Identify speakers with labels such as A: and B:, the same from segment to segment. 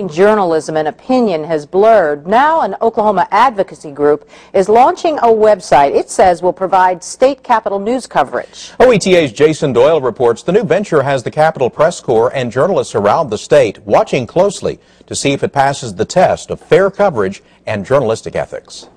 A: Journalism and opinion has blurred. Now an Oklahoma advocacy group is launching a website it says will provide state capitol news coverage.
B: OETA's Jason Doyle reports the new venture has the Capitol Press Corps and journalists around the state watching closely to see if it passes the test of fair coverage and journalistic ethics.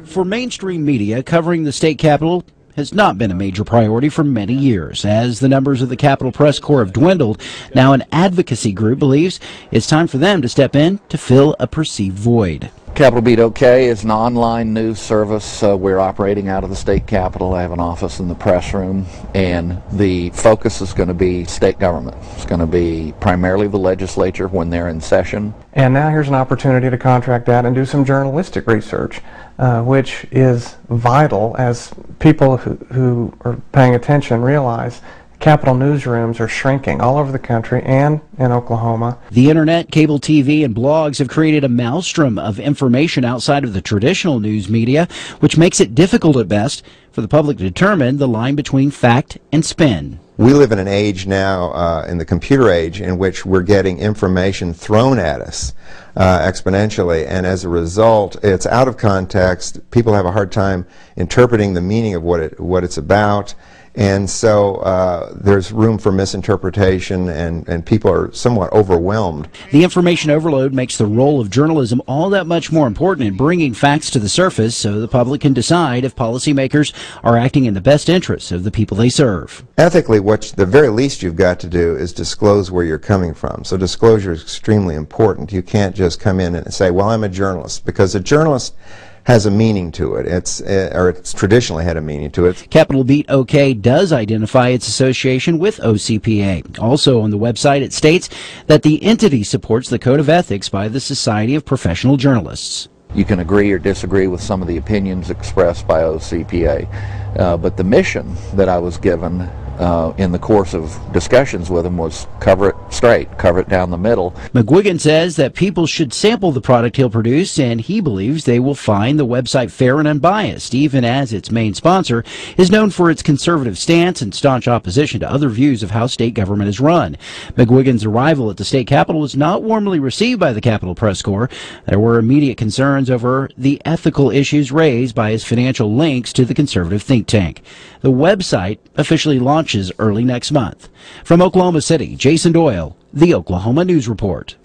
C: For mainstream media, covering the state capitol has not been a major priority for many years. As the numbers of the Capitol Press Corps have dwindled, now an advocacy group believes it's time for them to step in to fill a perceived void.
D: CapitolBeatOK is an online news service. We're operating out of the state capitol. I have an office in the press room, and the focus is going to be state government. It's going to be primarily the legislature when they're in session.
E: And now here's an opportunity to contract out and do some journalistic research, which is vital, as people who are paying attention realize Capitol newsrooms are shrinking all over the country and in Oklahoma.
C: The internet, cable TV, and blogs have created a maelstrom of information outside of the traditional news media, which makes it difficult at best for the public to determine the line between fact and spin.
F: We live in an age now, in the computer age, in which we're getting information thrown at us exponentially, and as a result, it's out of context. People have a hard time interpreting the meaning of what it's about. And so there's room for misinterpretation, and people are somewhat overwhelmed.
C: The information overload makes the role of journalism all that much more important in bringing facts to the surface so the public can decide if policymakers are acting in the best interests of the people they serve.
F: Ethically, the very least you've got to do is disclose where you're coming from. So disclosure is extremely important. You can't just come in and say, well, I'm a journalist, because a journalist has a meaning to it. It's traditionally had a meaning to it.
C: CapitolBeatOK does identify its association with OCPA. Also on the website, it states that the entity supports the Code of Ethics by the Society of Professional Journalists.
D: You can agree or disagree with some of the opinions expressed by OCPA, but the mission that I was given in the course of discussions with him was cover it straight, cover it down the middle.
C: McGuigan says that people should sample the product he'll produce, and he believes they will find the website fair and unbiased, even as its main sponsor is known for its conservative stance and staunch opposition to other views of how state government is run. McGuigan's arrival at the state capitol was not warmly received by the Capitol Press Corps. There were immediate concerns over the ethical issues raised by his financial links to the conservative think tank. The website officially launches early next month. From Oklahoma City, Jason Doyle, the Oklahoma News Report.